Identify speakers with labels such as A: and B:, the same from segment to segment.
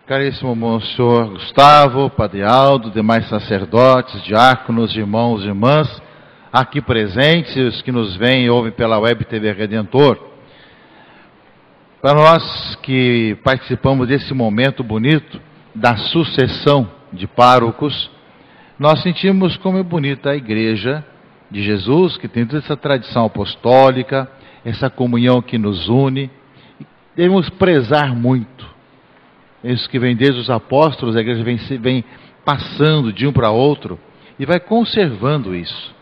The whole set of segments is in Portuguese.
A: Caríssimo Monsenhor Gustavo, Padre Aldo, demais sacerdotes, diáconos, irmãos e irmãs, aqui presentes, os que nos veem e ouvem pela Web TV Redentor. Para nós que participamos desse momento bonito da sucessão de párocos, nós sentimos como é bonita a Igreja de Jesus, que tem toda essa tradição apostólica, essa comunhão que nos une. Devemos prezar muito isso que vem desde os apóstolos. A Igreja vem passando de um para outro e vai conservando isso,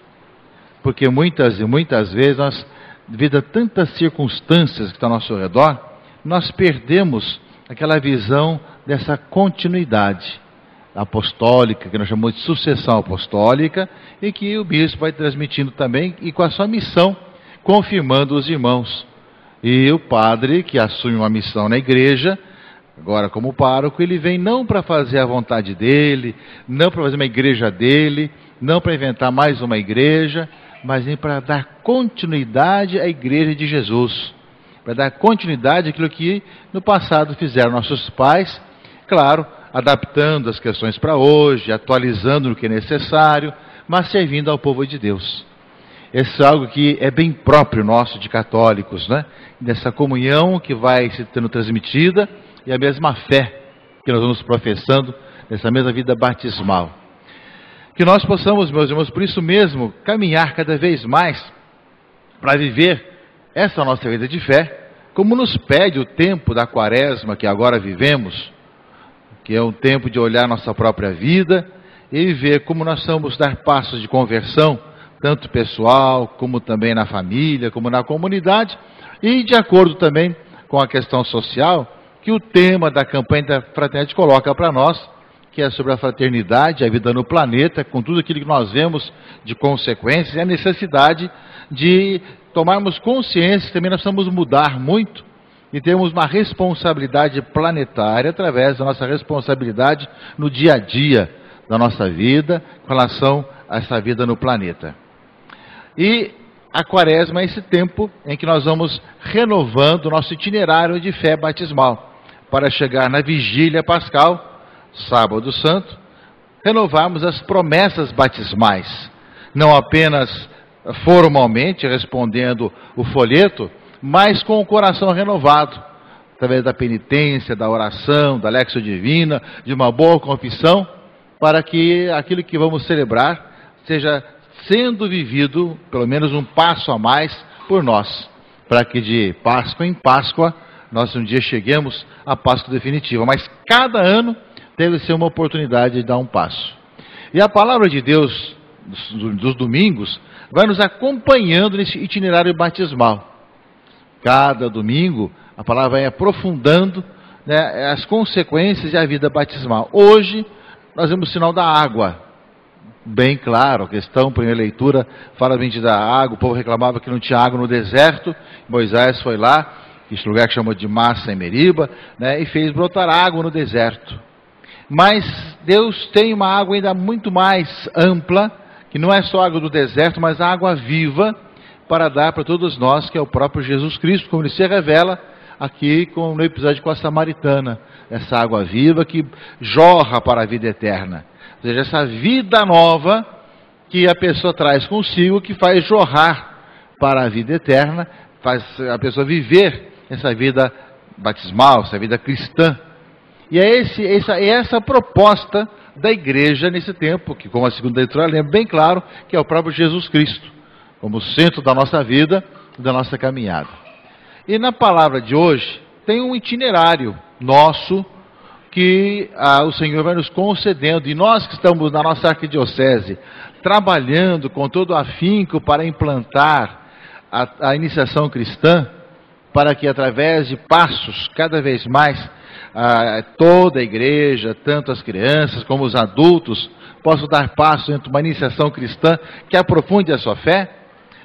A: porque muitas e muitas vezes nós, devido a tantas circunstâncias que estão ao nosso redor, nós perdemos aquela visão dessa continuidade apostólica, que nós chamamos de sucessão apostólica, e que o bispo vai transmitindo também, e com a sua missão, confirmando os irmãos. E o padre, que assume uma missão na igreja, agora como pároco, ele vem não para fazer a vontade dele, não para fazer uma igreja dele, não para inventar mais uma igreja, mas vem para dar continuidade à igreja de Jesus, para dar continuidade àquilo que no passado fizeram nossos pais, claro, adaptando as questões para hoje, atualizando o que é necessário, mas servindo ao povo de Deus. Isso é algo que é bem próprio nosso de católicos, né? Dessa comunhão que vai se tendo transmitida, e a mesma fé que nós vamos professando nessa mesma vida batismal. Que nós possamos, meus irmãos, por isso mesmo, caminhar cada vez mais para viver essa nossa vida de fé, como nos pede o tempo da quaresma que agora vivemos, que é um tempo de olhar nossa própria vida e ver como nós vamos dar passos de conversão, tanto pessoal, como também na família, como na comunidade, e de acordo também com a questão social, que o tema da campanha da Fraternidade coloca para nós, que é sobre a fraternidade, a vida no planeta, com tudo aquilo que nós vemos de consequências, e a necessidade de tomarmos consciência que também nós precisamos mudar muito, e temos uma responsabilidade planetária através da nossa responsabilidade no dia a dia da nossa vida, com relação a essa vida no planeta. E a quaresma é esse tempo em que nós vamos renovando o nosso itinerário de fé batismal, para chegar na vigília pascal, sábado santo, renovarmos as promessas batismais, não apenas formalmente respondendo o folheto, mas com o coração renovado, através da penitência, da oração, da Lexio Divina, de uma boa confissão, para que aquilo que vamos celebrar seja sendo vivido, pelo menos um passo a mais, por nós, para que de Páscoa em Páscoa nós um dia cheguemos à Páscoa definitiva, mas cada ano deve ser uma oportunidade de dar um passo. E a palavra de Deus dos domingos vai nos acompanhando nesse itinerário batismal. Cada domingo a palavra vai aprofundando, né, as consequências e a vida batismal. Hoje nós vemos o sinal da água, bem claro, a questão, primeira leitura, fala bem da água. O povo reclamava que não tinha água no deserto, Moisés foi lá, esse lugar que chamou de Massa e Meriba, né, e fez brotar água no deserto. Mas Deus tem uma água ainda muito mais ampla, que não é só água do deserto, mas a água viva, para dar para todos nós, que é o próprio Jesus Cristo, como ele se revela aqui no episódio com a samaritana, essa água viva que jorra para a vida eterna. Ou seja, essa vida nova que a pessoa traz consigo, que faz jorrar para a vida eterna, faz a pessoa viver essa vida batismal, essa vida cristã. E é essa proposta da igreja nesse tempo, que como a segunda leitura lembra bem claro, que é o próprio Jesus Cristo, como centro da nossa vida, da nossa caminhada. E na palavra de hoje, tem um itinerário nosso, que o Senhor vai nos concedendo, e nós que estamos na nossa arquidiocese, trabalhando com todo afinco para implantar a iniciação cristã, para que através de passos cada vez mais toda a igreja, tanto as crianças como os adultos, possam dar passos dentro de uma iniciação cristã que aprofunde a sua fé.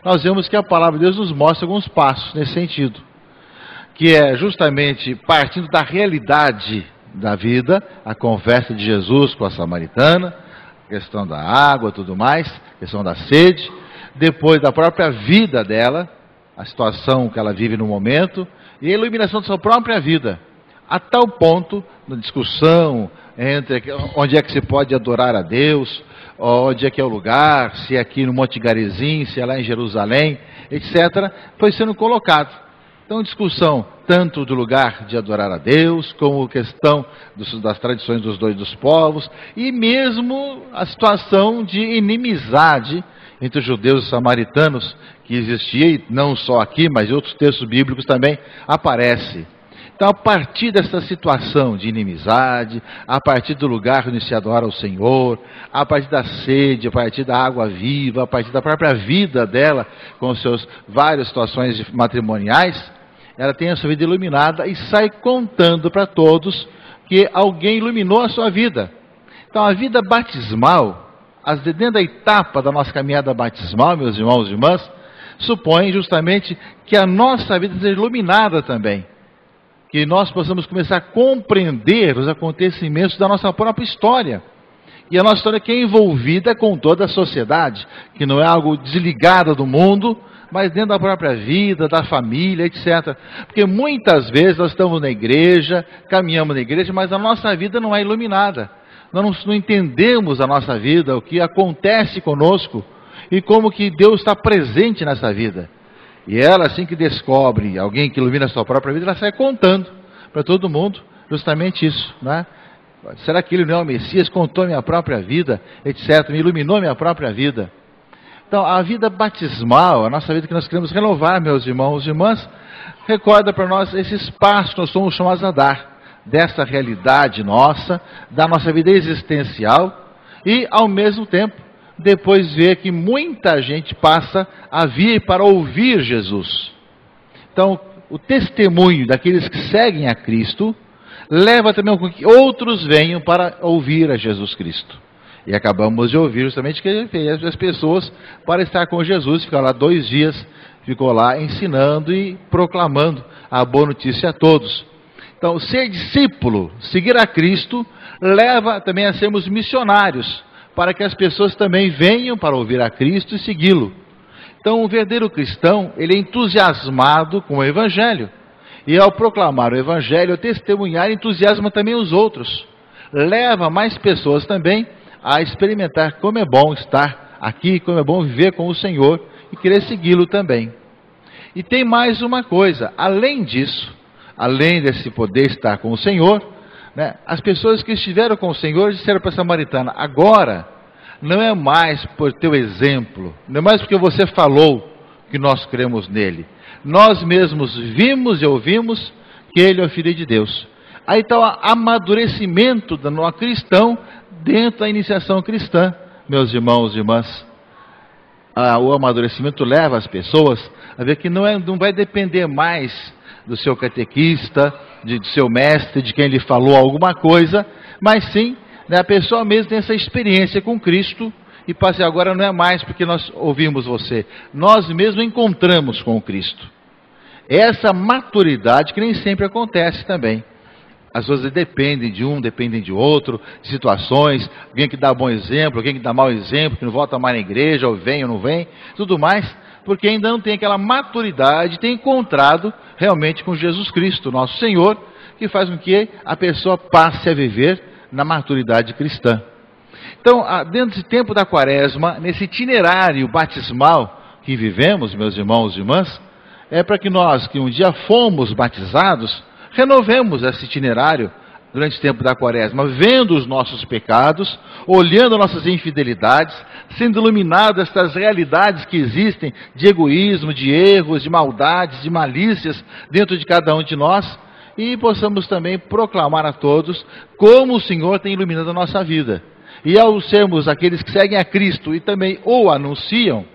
A: Nós vemos que a palavra de Deus nos mostra alguns passos nesse sentido, que é justamente partindo da realidade da vida, a conversa de Jesus com a samaritana, a questão da água, tudo mais, a questão da sede, depois da própria vida dela, a situação que ela vive no momento, e a iluminação da sua própria vida, a tal ponto, na discussão entre onde é que se pode adorar a Deus, onde é que é o lugar, se é aqui no Monte Garizim, se é lá em Jerusalém, etc., foi sendo colocado. Então, discussão tanto do lugar de adorar a Deus, como questão das tradições dos dois povos, e mesmo a situação de inimizade entre os judeus e samaritanos, que existia, e não só aqui, mas em outros textos bíblicos também aparece. Então, a partir dessa situação de inimizade, a partir do lugar onde se adora ao Senhor, a partir da sede, a partir da água viva, a partir da própria vida dela, com suas várias situações matrimoniais, ela tem a sua vida iluminada e sai contando para todos que alguém iluminou a sua vida. Então, a vida batismal, dentro da etapa da nossa caminhada batismal, meus irmãos e irmãs, supõe justamente que a nossa vida seja iluminada também. Que nós possamos começar a compreender os acontecimentos da nossa própria história. E a nossa história que é envolvida com toda a sociedade, que não é algo desligado do mundo, mas dentro da própria vida, da família, etc. Porque muitas vezes nós estamos na igreja, caminhamos na igreja, mas a nossa vida não é iluminada. Nós não entendemos a nossa vida, o que acontece conosco e como que Deus está presente nessa vida. E ela, assim que descobre alguém que ilumina a sua própria vida, ela sai contando para todo mundo justamente isso, né? Será que ele não é o Messias? Contou a minha própria vida, etc. Me iluminou a minha própria vida. Então, a vida batismal, a nossa vida que nós queremos renovar, meus irmãos e irmãs, recorda para nós esse espaço que nós somos chamados a dar, dessa realidade nossa, da nossa vida existencial, e, ao mesmo tempo, depois ver que muita gente passa a vir para ouvir Jesus. Então, o testemunho daqueles que seguem a Cristo leva também a que outros venham para ouvir a Jesus Cristo. E acabamos de ouvir justamente que ele fez as pessoas para estar com Jesus, ficou lá 2 dias, ficou lá ensinando e proclamando a boa notícia a todos. Então, ser discípulo, seguir a Cristo, leva também a sermos missionários, para que as pessoas também venham para ouvir a Cristo e segui-lo. Então, o verdadeiro cristão, ele é entusiasmado com o Evangelho. E ao proclamar o Evangelho, ao testemunhar, entusiasma também os outros. Leva mais pessoas também a experimentar como é bom estar aqui, como é bom viver com o Senhor e querer segui-lo também. E tem mais uma coisa, além disso, além desse poder estar com o Senhor, né, as pessoas que estiveram com o Senhor disseram para a samaritana: agora não é mais por teu exemplo, não é mais porque você falou que nós cremos nele. Nós mesmos vimos e ouvimos que ele é o Filho de Deus. Aí está o amadurecimento do cristão dentro da iniciação cristã, meus irmãos e irmãs. O amadurecimento leva as pessoas a ver que não vai depender mais do seu catequista, do seu mestre, de quem lhe falou alguma coisa, mas sim, né, a pessoa mesmo tem essa experiência com Cristo e passa, agora não é mais porque nós ouvimos você, nós mesmos encontramos com o Cristo. Essa maturidade que nem sempre acontece também. As pessoas dependem de um, dependem de outro, de situações, alguém que dá bom exemplo, alguém que dá mau exemplo, que não volta mais na igreja, ou vem ou não vem, tudo mais, porque ainda não tem aquela maturidade, tem encontrado realmente com Jesus Cristo, nosso Senhor, que faz com que a pessoa passe a viver na maturidade cristã. Então, dentro desse tempo da Quaresma, nesse itinerário batismal que vivemos, meus irmãos e irmãs, é para que nós, que um dia fomos batizados, renovemos esse itinerário durante o tempo da Quaresma, vendo os nossos pecados, olhando nossas infidelidades, sendo iluminados estas realidades que existem de egoísmo, de erros, de maldades, de malícias dentro de cada um de nós, e possamos também proclamar a todos como o Senhor tem iluminado a nossa vida. E ao sermos aqueles que seguem a Cristo e também o anunciam,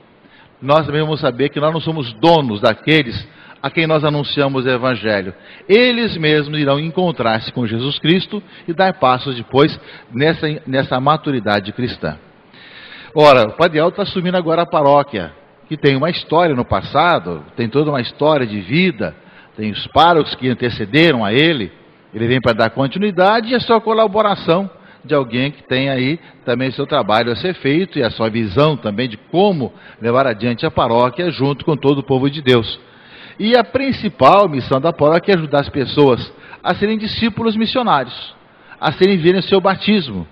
A: nós também vamos saber que nós não somos donos daqueles a quem nós anunciamos o Evangelho. Eles mesmos irão encontrar-se com Jesus Cristo e dar passos depois nessa maturidade cristã. Ora, o Padre Aldo está assumindo agora a paróquia, que tem uma história no passado, tem toda uma história de vida, tem os párocos que antecederam a ele vem para dar continuidade e a sua colaboração de alguém que tem aí também seu trabalho a ser feito e a sua visão também de como levar adiante a paróquia junto com todo o povo de Deus. E a principal missão da paróquia é ajudar as pessoas a serem discípulos missionários, a serem viverem o seu batismo.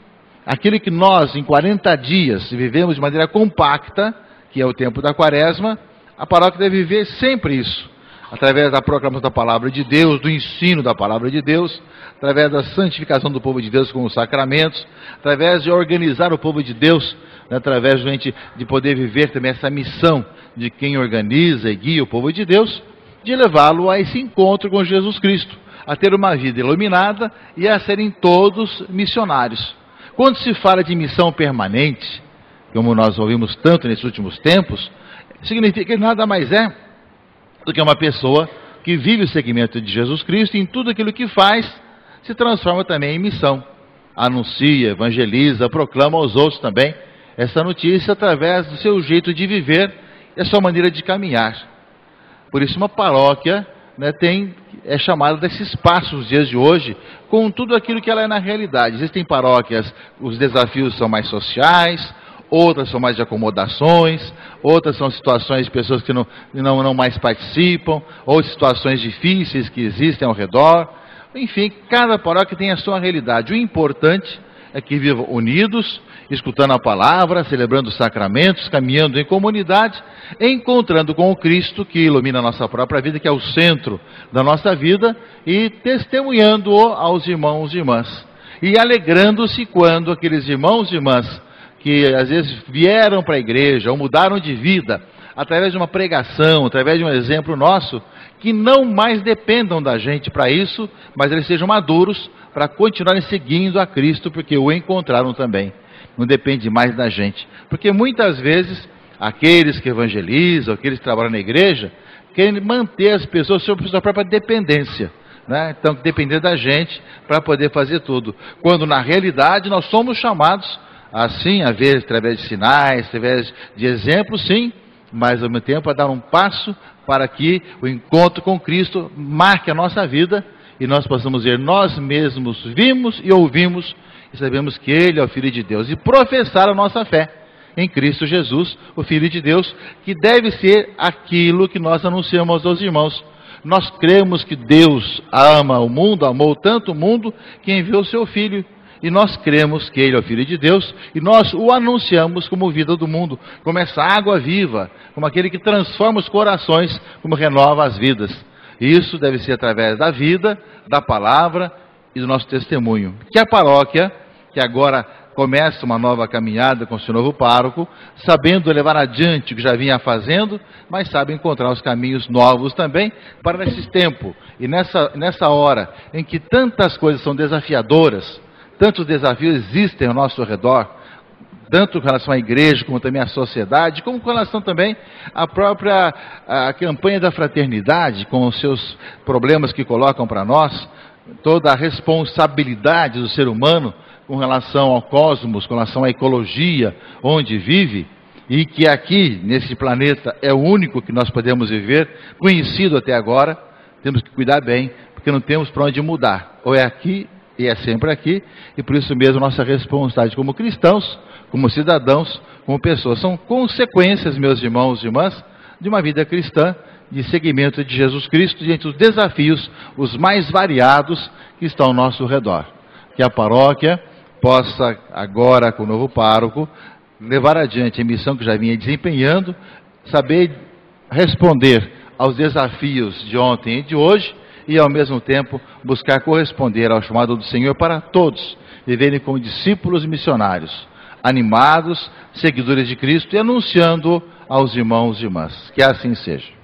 A: Aquilo que nós, em 40 dias, vivemos de maneira compacta, que é o tempo da quaresma, a paróquia deve viver sempre isso, através da proclamação da palavra de Deus, do ensino da palavra de Deus, através da santificação do povo de Deus com os sacramentos, através de organizar o povo de Deus, né, através de poder viver também essa missão de quem organiza e guia o povo de Deus, de levá-lo a esse encontro com Jesus Cristo, a ter uma vida iluminada e a serem todos missionários. Quando se fala de missão permanente, como nós ouvimos tanto nesses últimos tempos, significa que nada mais é do que uma pessoa que vive o segmento de Jesus Cristo e em tudo aquilo que faz se transforma também em missão. Anuncia, evangeliza, proclama aos outros também essa notícia através do seu jeito de viver e a sua maneira de caminhar. Por isso uma paróquia, né, é chamada desses passos nos dias de hoje, com tudo aquilo que ela é na realidade. Existem paróquias, os desafios são mais sociais, outras são mais de acomodações, outras são situações de pessoas que não mais participam, ou situações difíceis que existem ao redor. Enfim, cada paróquia tem a sua realidade. O importante é que vivam unidos, escutando a palavra, celebrando os sacramentos, caminhando em comunidade, encontrando com o Cristo que ilumina a nossa própria vida, que é o centro da nossa vida, e testemunhando-o aos irmãos e irmãs. E alegrando-se quando aqueles irmãos e irmãs que às vezes vieram para a igreja ou mudaram de vida através de uma pregação, através de um exemplo nosso, que não mais dependam da gente para isso, mas eles sejam maduros para continuarem seguindo a Cristo, porque o encontraram também. Não depende mais da gente. Porque muitas vezes, aqueles que evangelizam, aqueles que trabalham na igreja, querem manter as pessoas sob sua própria dependência, né? Então, depender da gente para poder fazer tudo. Quando, na realidade, nós somos chamados, assim, a ver, através de sinais, através de exemplos, sim, mas, ao mesmo tempo, a dar um passo para que o encontro com Cristo marque a nossa vida e nós possamos ver, nós mesmos vimos e ouvimos e sabemos que Ele é o Filho de Deus, e professar a nossa fé em Cristo Jesus, o Filho de Deus, que deve ser aquilo que nós anunciamos aos irmãos. Nós cremos que Deus ama o mundo, amou tanto o mundo, que enviou o seu Filho, e nós cremos que Ele é o Filho de Deus, e nós o anunciamos como vida do mundo, como essa água viva, como aquele que transforma os corações, como renova as vidas. E isso deve ser através da vida, da palavra e do nosso testemunho. Que a paróquia, que agora começa uma nova caminhada com o seu novo pároco, sabendo levar adiante o que já vinha fazendo, mas sabe encontrar os caminhos novos também, para nesse tempo e nessa hora em que tantas coisas são desafiadoras, tantos desafios existem ao nosso redor, tanto com relação à igreja, como também à sociedade, como com relação também à própria campanha da fraternidade, com os seus problemas que colocam para nós, toda a responsabilidade do ser humano com relação ao cosmos, com relação à ecologia, onde vive, e que aqui, nesse planeta, é o único que nós podemos viver, conhecido até agora. Temos que cuidar bem, porque não temos para onde mudar. Ou é aqui, e é sempre aqui, e por isso mesmo nossa responsabilidade como cristãos, como cidadãos, como pessoas. São consequências, meus irmãos e irmãs, de uma vida cristã, de seguimento de Jesus Cristo, diante dos desafios, os mais variados, que estão ao nosso redor. Que a paróquia possa, agora com o novo pároco, levar adiante a missão que já vinha desempenhando, saber responder aos desafios de ontem e de hoje, e ao mesmo tempo buscar corresponder ao chamado do Senhor para todos viverem como discípulos missionários, animados, seguidores de Cristo e anunciando aos irmãos e irmãs. Que assim seja.